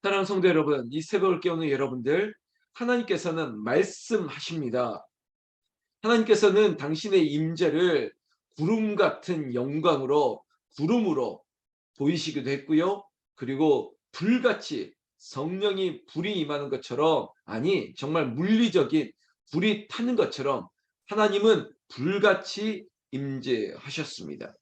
사랑하는 성도 여러분, 이 새벽을 깨우는 여러분들, 하나님께서는 말씀하십니다. 하나님께서는 당신의 임재를 구름 같은 영광으로, 구름으로 보이시기도 했고요. 그리고 불같이 성령이 불이 임하는 것처럼, 아니 정말 물리적인 불이 타는 것처럼 하나님은 불같이 임재하셨습니다.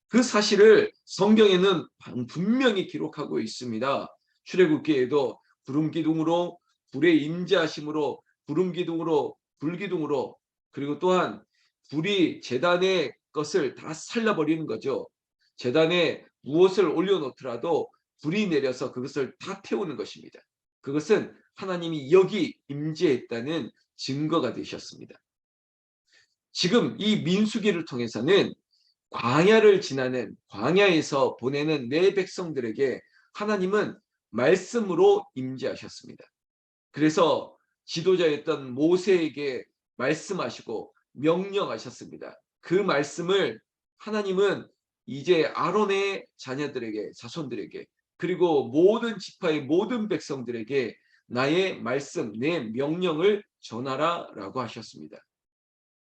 그 사실을 성경에는 분명히 기록하고 있습니다. 출애굽기에도 구름 기둥으로, 불의 임재하심으로, 구름 기둥으로, 불 기둥으로, 그리고 또한 불이 제단의 것을 다 살라버리는 거죠. 제단에 무엇을 올려놓더라도 불이 내려서 그것을 다 태우는 것입니다. 그것은 하나님이 여기 임재했다는 증거가 되셨습니다. 지금 이 민수기를 통해서는 광야를 지나는, 광야에서 보내는 내 백성들에게 하나님은 말씀으로 임재하셨습니다. 그래서 지도자였던 모세에게 말씀하시고 명령하셨습니다. 그 말씀을 하나님은 이제 아론의 자녀들에게, 자손들에게, 그리고 모든 지파의 모든 백성들에게 나의 말씀, 내 명령을 전하라라고 하셨습니다.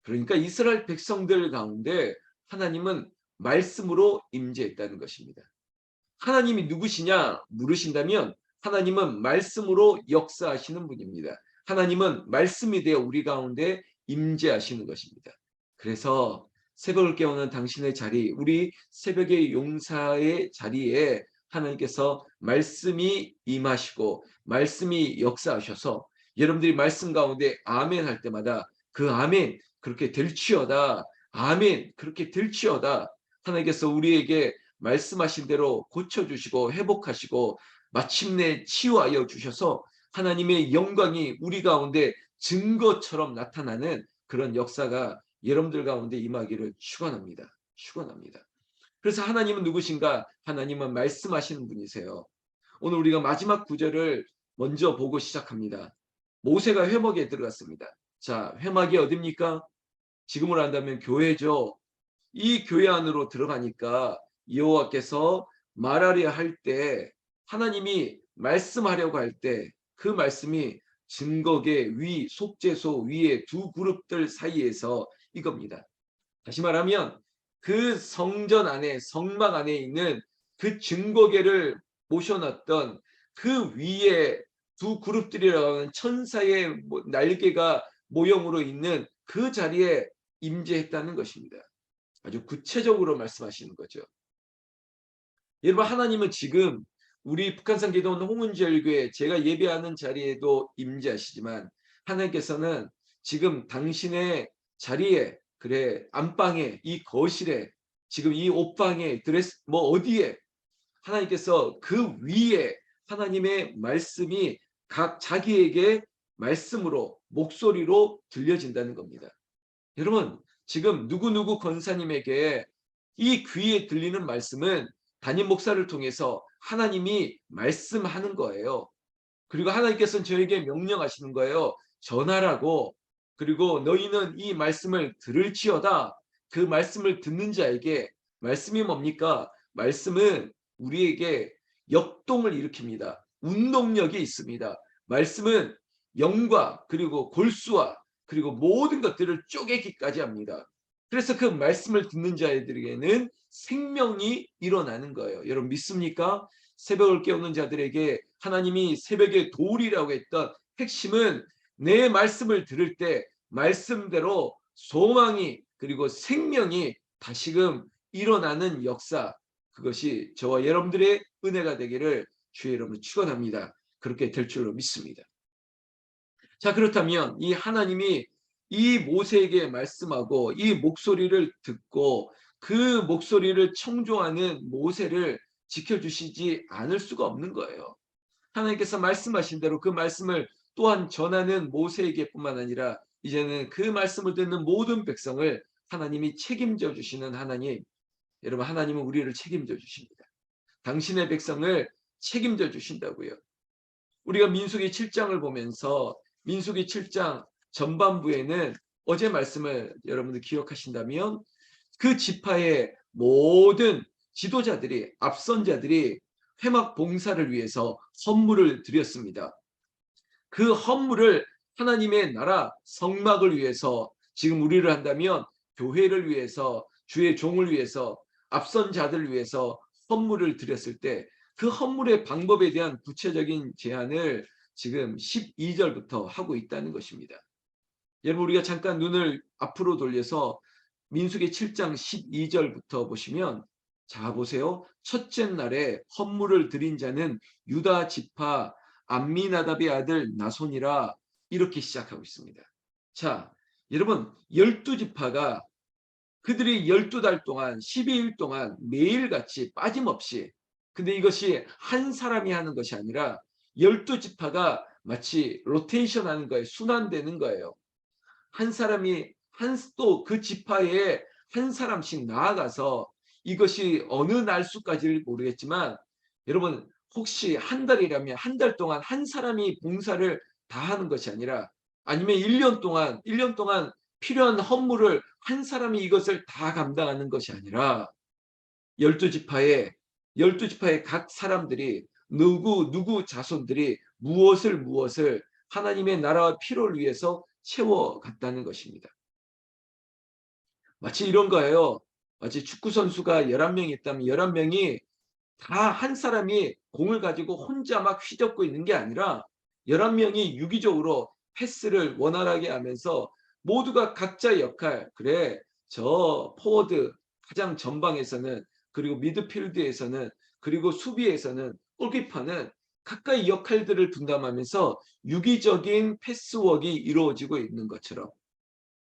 그러니까 이스라엘 백성들 가운데 하나님은 말씀으로 임재했다는 것입니다. 하나님이 누구시냐 물으신다면 하나님은 말씀으로 역사하시는 분입니다. 하나님은 말씀이 되어 우리 가운데 임재하시는 것입니다. 그래서 새벽을 깨우는 당신의 자리, 우리 새벽의 용사의 자리에 하나님께서 말씀이 임하시고 말씀이 역사하셔서 여러분들이 말씀 가운데 아멘 할 때마다 그 아멘 그렇게 될지어다, 아멘 그렇게 될지어다, 하나님께서 우리에게 말씀하신 대로 고쳐주시고 회복하시고 마침내 치유하여 주셔서 하나님의 영광이 우리 가운데 증거처럼 나타나는 그런 역사가 여러분들 가운데 임하기를 축원합니다. 축원합니다. 그래서 하나님은 누구신가? 하나님은 말씀하시는 분이세요. 오늘 우리가 마지막 구절을 먼저 보고 시작합니다. 모세가 회막에 들어갔습니다. 자, 회막이 어딥니까? 지금으로 한다면 교회죠. 이 교회 안으로 들어가니까 여호와께서 말하려 할 때, 하나님이 말씀하려고 할 때 그 말씀이 증거계 위, 속죄소 위에 두 그룹들 사이에서 이겁니다. 다시 말하면 그 성전 안에, 성막 안에 있는 그 증거계를 모셔놨던 그 위에 두 그룹들이라고 하는 천사의 날개가 모형으로 있는 그 자리에 임재했다는 것입니다. 아주 구체적으로 말씀하시는 거죠. 여러분, 하나님은 지금 우리 북한산 기도원 홍은절교회 제가 예배하는 자리에도 임재하시지만 하나님께서는 지금 당신의 자리에, 그래 안방에, 이 거실에, 지금 이 옷방에, 드레스 뭐 어디에, 하나님께서 그 위에 하나님의 말씀이 각 자기에게 말씀으로, 목소리로 들려진다는 겁니다. 여러분, 지금 누구누구 권사님에게 이 귀에 들리는 말씀은 담임 목사를 통해서 하나님이 말씀하는 거예요. 그리고 하나님께서는 저에게 명령하시는 거예요. 전하라고. 그리고 너희는 이 말씀을 들을지어다. 그 말씀을 듣는 자에게, 말씀이 뭡니까? 말씀은 우리에게 역동을 일으킵니다. 운동력이 있습니다. 말씀은 영과 그리고 골수와 그리고 모든 것들을 쪼개기까지 합니다. 그래서 그 말씀을 듣는 자들에게는 생명이 일어나는 거예요. 여러분 믿습니까? 새벽을 깨우는 자들에게 하나님이 새벽의 도울이라고 했던 핵심은 내 말씀을 들을 때 말씀대로 소망이 그리고 생명이 다시금 일어나는 역사, 그것이 저와 여러분들의 은혜가 되기를 주의 이름으로 축원합니다. 그렇게 될 줄로 믿습니다. 자, 그렇다면 이 하나님이 이 모세에게 말씀하고 이 목소리를 듣고 그 목소리를 청종하는 모세를 지켜주시지 않을 수가 없는 거예요. 하나님께서 말씀하신 대로 그 말씀을 또한 전하는 모세에게뿐만 아니라 이제는 그 말씀을 듣는 모든 백성을 하나님이 책임져 주시는 하나님. 여러분, 하나님은 우리를 책임져 주십니다. 당신의 백성을 책임져 주신다고요. 우리가 민수기 7장을 보면서 민수기 7장 전반부에는 어제 말씀을 여러분들 기억하신다면 그 지파의 모든 지도자들이, 앞선 자들이 회막 봉사를 위해서 헌물을 드렸습니다. 그 헌물을 하나님의 나라 성막을 위해서, 지금 우리를 한다면 교회를 위해서, 주의 종을 위해서, 앞선 자들을 위해서 헌물을 드렸을 때 그 헌물의 방법에 대한 구체적인 제안을 지금 12절부터 하고 있다는 것입니다. 여러분, 우리가 잠깐 눈을 앞으로 돌려서 민수기 7장 12절부터 보시면, 자 보세요. 첫째 날에 헌물을 드린 자는 유다 지파 암미나답의 아들 나손이라, 이렇게 시작하고 있습니다. 자, 여러분, 12지파가 그들이 12달 동안 12일 동안 매일같이 빠짐없이, 근데 이것이 한 사람이 하는 것이 아니라 12지파가 마치 로테이션 하는 거예요. 순환되는 거예요. 한 사람이 또 그 지파에 한 사람씩 나아가서, 이것이 어느 날수까지를 모르겠지만 여러분, 혹시 한 달이라면 한 달 동안 한 사람이 봉사를 다 하는 것이 아니라, 아니면 1년 동안 필요한 헌물을 한 사람이 이것을 다 감당하는 것이 아니라 12지파의 12지파의 각 사람들이, 누구 자손들이 무엇을 하나님의 나라와 필요를 위해서 채워갔다는 것입니다. 마치 이런 거예요. 마치 축구 선수가 11명이 있다면 11명이 다 한 사람이 공을 가지고 혼자 막 휘젓고 있는 게 아니라 11명이 유기적으로 패스를 원활하게 하면서 모두가 각자의 역할, 그래 저 포워드 가장 전방에서는, 그리고 미드필드에서는, 그리고 수비에서는, 골키퍼는 각각의 역할들을 분담하면서 유기적인 패스웍이 이루어지고 있는 것처럼,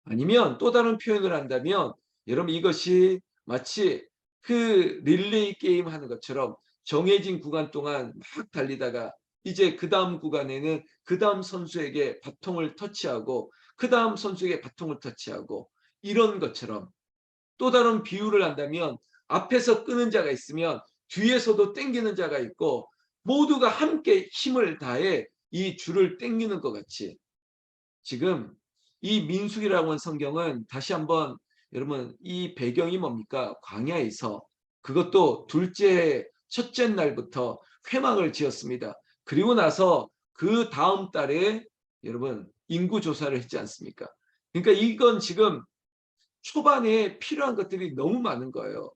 아니면 또 다른 표현을 한다면 여러분, 이것이 마치 그 릴레이 게임 하는 것처럼 정해진 구간 동안 막 달리다가 이제 그 다음 구간에는 그 다음 선수에게 바통을 터치하고 그 다음 선수에게 바통을 터치하고, 이런 것처럼, 또 다른 비유를 한다면 앞에서 끄는 자가 있으면 뒤에서도 당기는 자가 있고, 모두가 함께 힘을 다해 이 줄을 당기는 것 같이, 지금 이 민수기라고 하는 성경은 다시 한번, 여러분, 이 배경이 뭡니까? 광야에서, 그것도 첫째 날부터 회막을 지었습니다. 그리고 나서 그 다음 달에 여러분 인구 조사를 했지 않습니까? 그러니까 이건 지금 초반에 필요한 것들이 너무 많은 거예요.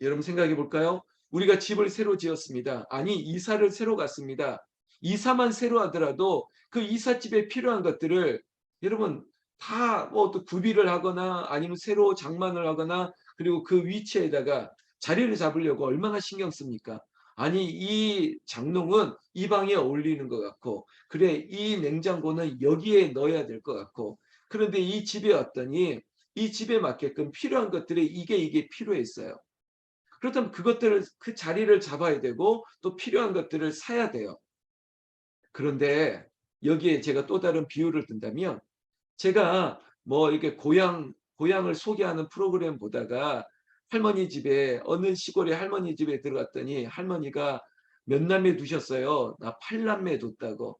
여러분 생각해 볼까요? 우리가 집을 새로 지었습니다. 아니, 이사를 새로 갔습니다. 이사만 새로 하더라도 그 이삿집에 필요한 것들을 여러분 다 뭐 또 구비를 하거나 아니면 새로 장만을 하거나, 그리고 그 위치에다가 자리를 잡으려고 얼마나 신경 씁니까? 아니, 이 장롱은 이 방에 어울리는 것 같고, 그래 이 냉장고는 여기에 넣어야 될 것 같고, 그런데 이 집에 왔더니 이 집에 맞게끔 필요한 것들이 이게 필요했어요. 그렇다면 그것들을, 그 자리를 잡아야 되고 또 필요한 것들을 사야 돼요. 그런데 여기에 제가 또 다른 비유를 든다면, 제가 뭐 이렇게 고향을 소개하는 프로그램 보다가 할머니 집에, 어느 시골의 할머니 집에 들어갔더니 할머니가 몇 남매 두셨어요. 나 8남매 뒀다고.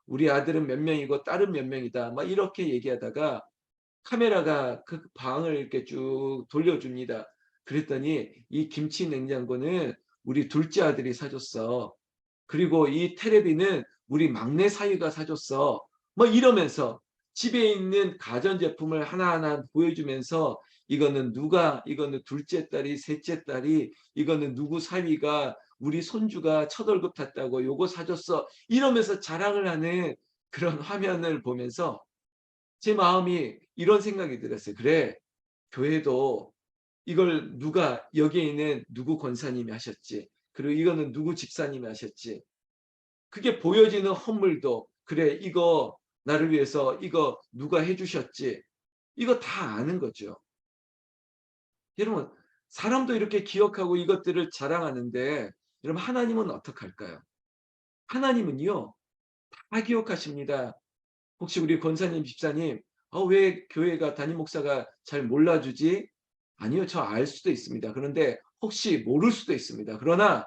우리 아들은 몇 명이고 딸은 몇 명이다. 막 이렇게 얘기하다가 카메라가 그 방을 이렇게 쭉 돌려줍니다. 그랬더니 이 김치 냉장고는 우리 둘째 아들이 사줬어. 그리고 이 테레비는 우리 막내 사위가 사줬어. 뭐 이러면서 집에 있는 가전제품을 하나하나 보여주면서, 이거는 둘째 딸이, 셋째 딸이, 이거는 누구 사위가, 우리 손주가 첫 월급 탔다고 요거 사줬어. 이러면서 자랑을 하는 그런 화면을 보면서 제 마음이 이런 생각이 들었어요. 그래, 교회도 이걸 누가, 여기에 있는 누구 권사님이 하셨지, 그리고 이거는 누구 집사님이 하셨지, 그게 보여지는 헌물도, 그래 이거 나를 위해서 이거 누가 해주셨지, 이거 다 아는 거죠. 여러분, 사람도 이렇게 기억하고 이것들을 자랑하는데, 여러분 하나님은 어떡할까요? 하나님은요 다 기억하십니다. 혹시 우리 권사님, 집사님, 왜 교회가 담임 목사가 잘 몰라주지? 아니요, 저 알 수도 있습니다. 그런데 혹시 모를 수도 있습니다. 그러나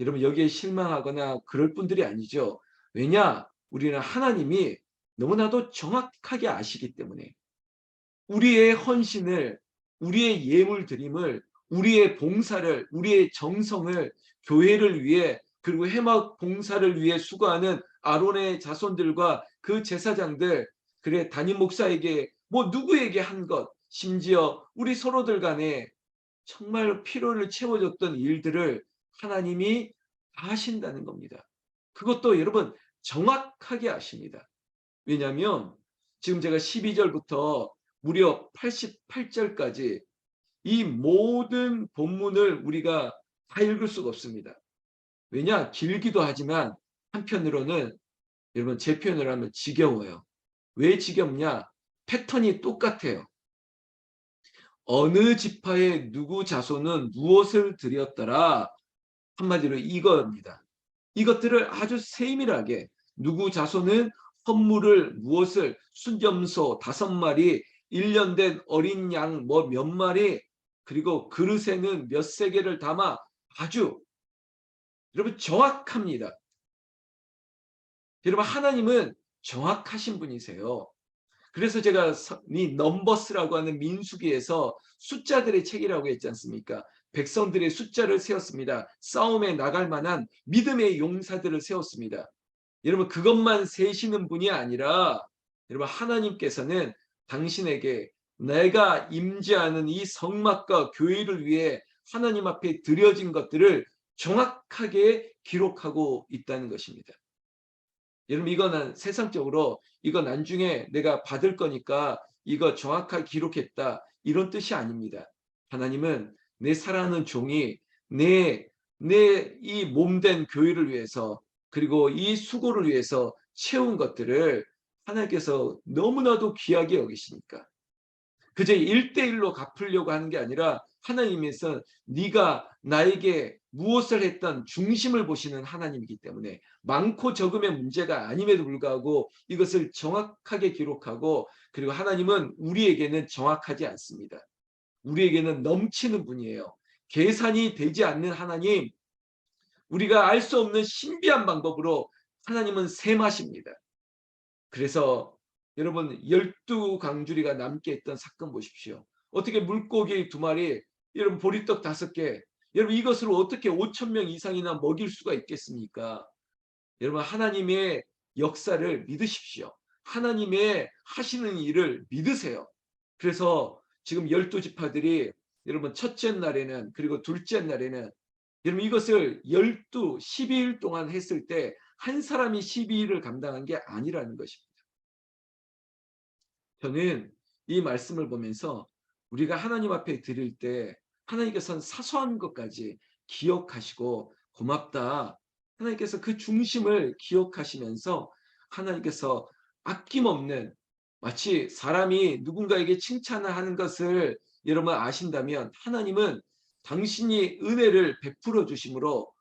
여러분, 여기에 실망하거나 그럴 분들이 아니죠. 왜냐? 우리는 하나님이 너무나도 정확하게 아시기 때문에 우리의 헌신을, 우리의 예물 드림을 우리의 봉사를, 우리의 정성을 교회를 위해 그리고 해막 봉사를 위해 수고하는 아론의 자손들과 그 제사장들, 그래 담임 목사에게 뭐 누구에게 한 것, 심지어 우리 서로들 간에 정말 필요를 채워줬던 일들을 하나님이 다 하신다는 겁니다. 그것도 여러분 정확하게 아십니다. 왜냐하면 지금 제가 12절부터 무려 88절까지 이 모든 본문을 우리가 다 읽을 수가 없습니다. 왜냐? 길기도 하지만 한편으로는 여러분 제 표현을 하면 지겨워요. 왜 지겹냐? 패턴이 똑같아요. 어느 지파의 누구 자손은 무엇을 드렸더라. 한마디로 이거입니다. 이것들을 아주 세밀하게 누구 자손은 헌물을 무엇을 순점소 5마리 1년 된 어린 양 뭐 몇 마리 그리고 그릇에는 몇 세겔을 담아 아주 여러분 정확합니다. 여러분 하나님은 정확하신 분이세요. 그래서 제가 이 넘버스라고 하는 민수기에서 숫자들의 책이라고 했지 않습니까? 백성들의 숫자를 세웠습니다. 싸움에 나갈 만한 믿음의 용사들을 세웠습니다. 여러분 그것만 세시는 분이 아니라 여러분 하나님께서는 당신에게 내가 임재하는 이 성막과 교회를 위해 하나님 앞에 드려진 것들을 정확하게 기록하고 있다는 것입니다. 여러분 이거는 세상적으로 이거 나중에 내가 받을 거니까 이거 정확하게 기록했다 이런 뜻이 아닙니다. 하나님은 내 사랑하는 종이 내 이 몸된 교회를 위해서 그리고 이 수고를 위해서 채운 것들을 하나님께서 너무나도 귀하게 여기시니까 그저 1대1로 갚으려고 하는 게 아니라 하나님께서 네가 나에게 무엇을 했던 중심을 보시는 하나님이기 때문에 많고 적음의 문제가 아님에도 불구하고 이것을 정확하게 기록하고 그리고 하나님은 우리에게는 정확하지 않습니다. 우리에게는 넘치는 분이에요. 계산이 되지 않는 하나님, 우리가 알 수 없는 신비한 방법으로 하나님은 셈하십니다. 그래서 여러분 12강주리가 남게 했던 사건 보십시오. 어떻게 물고기 2마리, 여러분 보리떡 5개, 여러분 이것으로 어떻게 5,000명 이상이나 먹일 수가 있겠습니까? 여러분 하나님의 역사를 믿으십시오. 하나님의 하시는 일을 믿으세요. 그래서 지금 12지파들이 여러분 첫째 날에는 그리고 둘째 날에는 여러분 이것을 12일 동안 했을 때 한 사람이 12일을 감당한 게 아니라는 것입니다. 저는 이 말씀을 보면서 우리가 하나님 앞에 드릴 때 하나님께서는 사소한 것까지 기억하시고 고맙다. 하나님께서 그 중심을 기억하시면서 하나님께서 아낌없는 마치 사람이 누군가에게 칭찬을 하는 것을 여러분 아신다면 하나님은 당신이 은혜를 베풀어 주심으로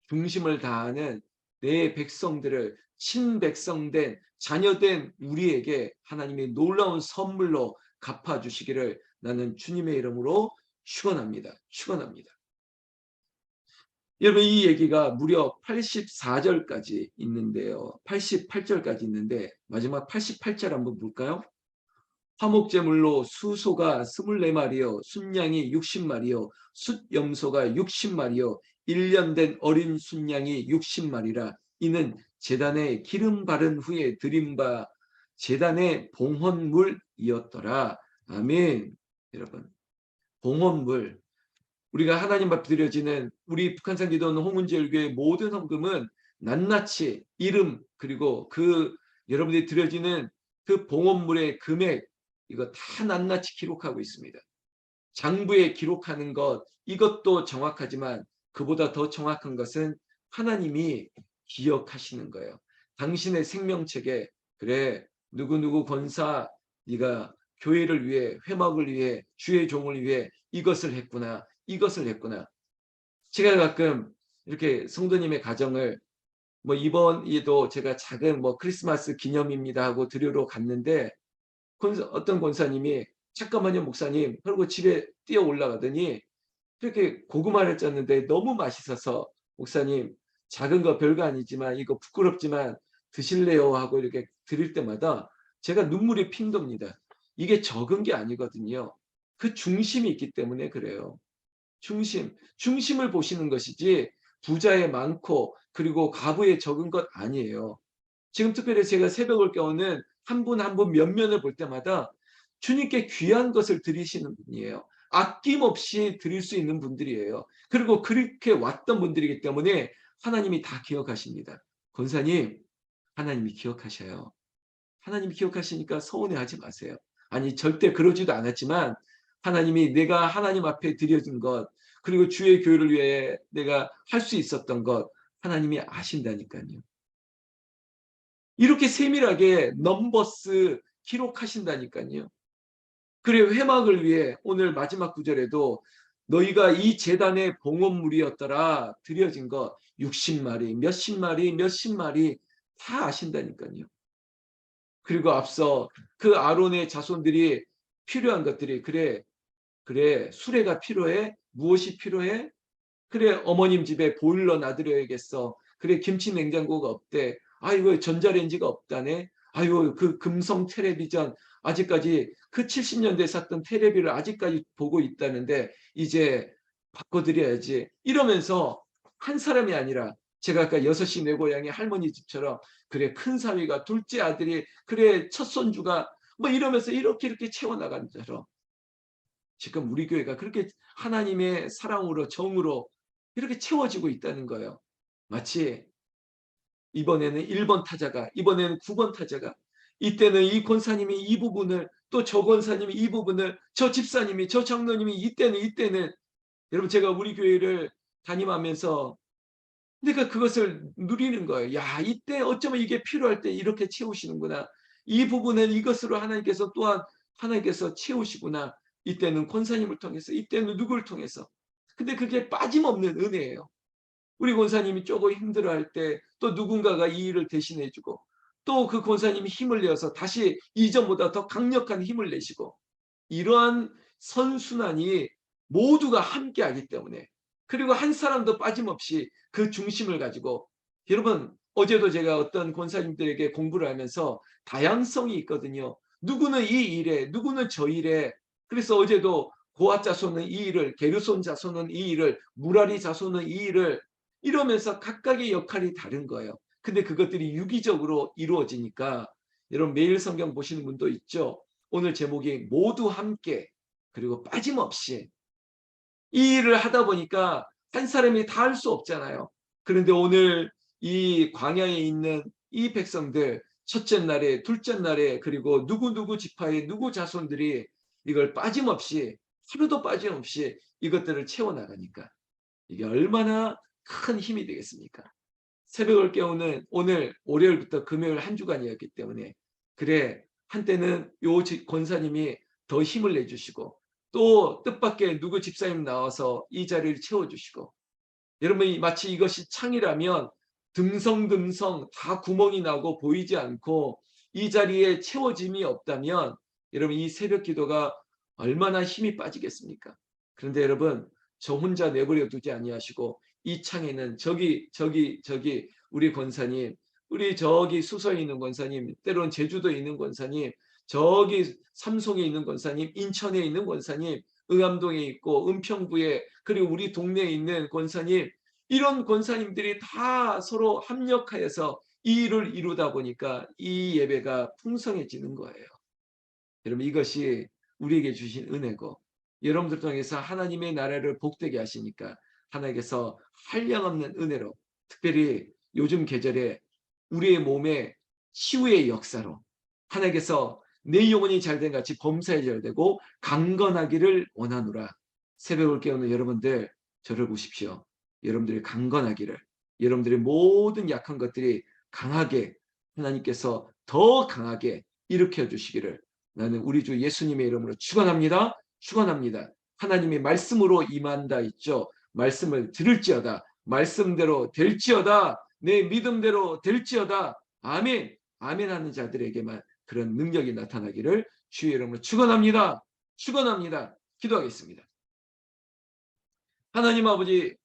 중심을 다하는 내 백성들을 친백성된 자녀된 우리에게 하나님의 놀라운 선물로 갚아주시기를 나는 주님의 이름으로 축원합니다. 축원합니다. 여러분 이 얘기가 무려 84절까지 있는데요. 88절까지 있는데 마지막 88절 한번 볼까요? 화목제물로 수소가 24마리요 순양이 60마리요 숫염소가 60마리요 1년 된 어린 순양이 60마리라 이는 제단에 기름 바른 후에 드린 바 제단의 봉헌물이었더라. 아멘. 여러분 봉헌물 우리가 하나님 앞에 드려지는 우리 북한산 기도원 홍은제일교의 모든 헌금은 낱낱이 이름 그리고 그 여러분들이 드려지는 그 봉헌물의 금액 이거 다 낱낱이 기록하고 있습니다. 장부에 기록하는 것 이것도 정확하지만 그보다 더 정확한 것은 하나님이 기억하시는 거예요. 당신의 생명책에 그래 누구누구 권사 네가 교회를 위해 회막을 위해 주의 종을 위해 이것을 했구나. 이것을 했구나. 제가 가끔 이렇게 성도님의 가정을 뭐 이번에도 제가 작은 뭐 크리스마스 기념입니다 하고 드리러 갔는데 어떤 권사님이 잠깐만요 목사님 그리고 집에 뛰어 올라가더니 이렇게 고구마를 쪘는데 너무 맛있어서 목사님 작은 거 별거 아니지만 이거 부끄럽지만 드실래요 하고 이렇게 드릴 때마다 제가 눈물이 핑 돕니다. 이게 적은 게 아니거든요. 그 중심이 있기 때문에 그래요. 중심을 보시는 것이지 부자의 많고 그리고 가부의 적은 것 아니에요. 지금 특별히 제가 새벽을 깨우는 한 분 한 분 면면을 볼 때마다 주님께 귀한 것을 드리시는 분이에요. 아낌없이 드릴 수 있는 분들이에요. 그리고 그렇게 왔던 분들이기 때문에 하나님이 다 기억하십니다. 권사님, 하나님이 기억하셔요. 하나님이 기억하시니까 서운해하지 마세요. 아니 절대 그러지도 않았지만 하나님이 내가 하나님 앞에 드려진 것 그리고 주의 교회를 위해 내가 할 수 있었던 것 하나님이 아신다니까요. 이렇게 세밀하게 넘버스 기록하신다니까요. 그래 회막을 위해 오늘 마지막 구절에도 너희가 이 제단의 봉헌물이었더라 드려진 것 60마리 몇십 마리 몇십 마리 다 아신다니까요. 그리고 앞서 그 아론의 자손들이 필요한 것들이 그래 수레가 필요해 무엇이 필요해 그래 어머님 집에 보일러 놔드려야겠어 그래 김치 냉장고가 없대 아이고 전자레인지가 없다네 아이고 그 금성 텔레비전 아직까지 그 70년대에 샀던 텔레비를 아직까지 보고 있다는데 이제 바꿔드려야지 이러면서 한 사람이 아니라 제가 아까 6시 내 고향의 할머니 집처럼 그래 큰 사위가 둘째 아들이 그래 첫 손주가 뭐 이러면서 이렇게 채워나가는 것처럼 지금 우리 교회가 그렇게 하나님의 사랑으로 정으로 이렇게 채워지고 있다는 거예요. 마치 이번에는 1번 타자가 이번에는 9번 타자가 이때는 이 권사님이 이 부분을 또 저 권사님이 이 부분을 저 집사님이 저 장로님이 이때는 여러분 제가 우리 교회를 담임하면서 내가 그것을 누리는 거예요. 야 이때 어쩌면 이게 필요할 때 이렇게 채우시는구나. 이 부분은 이것으로 하나님께서 또한 하나님께서 채우시구나. 이때는 권사님을 통해서 이때는 누구를 통해서. 근데 그게 빠짐없는 은혜예요. 우리 권사님이 조금 힘들어할 때 또 누군가가 이 일을 대신해 주고 또 그 권사님이 힘을 내어서 다시 이전보다 더 강력한 힘을 내시고 이러한 선순환이 모두가 함께하기 때문에 그리고 한 사람도 빠짐없이 그 중심을 가지고 여러분 어제도 제가 어떤 권사님들에게 공부를 하면서 다양성이 있거든요. 누구는 이 일에 누구는 저 일에 그래서 어제도 고앗 자손은 이 일을 게르손 자손은 이 일을 무라리 자손은 이 일을 이러면서 각각의 역할이 다른 거예요. 근데 그것들이 유기적으로 이루어지니까 여러분 매일 성경 보시는 분도 있죠. 오늘 제목이 모두 함께 그리고 빠짐없이 이 일을 하다 보니까 한 사람이 다 할 수 없잖아요. 그런데 오늘 이 광야에 있는 이 백성들 첫째 날에 둘째 날에 그리고 누구누구 지파의 누구 자손들이 이걸 빠짐없이 하루도 빠짐없이 이것들을 채워나가니까 이게 얼마나 큰 힘이 되겠습니까? 새벽을 깨우는 오늘 월요일부터 금요일 한 주간이었기 때문에 그래 한때는 요 권사님이 더 힘을 내주시고 또 뜻밖의 누구 집사님 나와서 이 자리를 채워주시고 여러분이 마치 이것이 창이라면 듬성듬성 다 구멍이 나고 보이지 않고 이 자리에 채워짐이 없다면 여러분 이 새벽 기도가 얼마나 힘이 빠지겠습니까? 그런데 여러분 저 혼자 내버려 두지 아니하시고 이 창에는 저기 우리 권사님 우리 저기 수서에 있는 권사님 때로는 제주도에 있는 권사님 저기 삼송에 있는 권사님 인천에 있는 권사님 응암동에 있고 은평구에 그리고 우리 동네에 있는 권사님 이런 권사님들이 다 서로 합력하여서 이 일을 이루다 보니까 이 예배가 풍성해지는 거예요. 여러분 이것이 우리에게 주신 은혜고 여러분들 통해서 하나님의 나라를 복되게 하시니까 하나님께서 한량없는 은혜로 특별히 요즘 계절에 우리의 몸에 치유의 역사로 하나님께서 내 영혼이 잘된 같이 범사에 잘되고 강건하기를 원하노라. 새벽을 깨우는 여러분들 저를 보십시오. 여러분들이 강건하기를 여러분들의 모든 약한 것들이 강하게 하나님께서 더 강하게 일으켜 주시기를 나는 우리 주 예수님의 이름으로 축원합니다. 축원합니다. 하나님의 말씀으로 임한다 있죠. 말씀을 들을지어다. 말씀대로 될지어다. 내 믿음대로 될지어다. 아멘. 아멘 하는 자들에게만 그런 능력이 나타나기를 주의 이름으로 축원합니다. 축원합니다. 기도하겠습니다. 하나님 아버지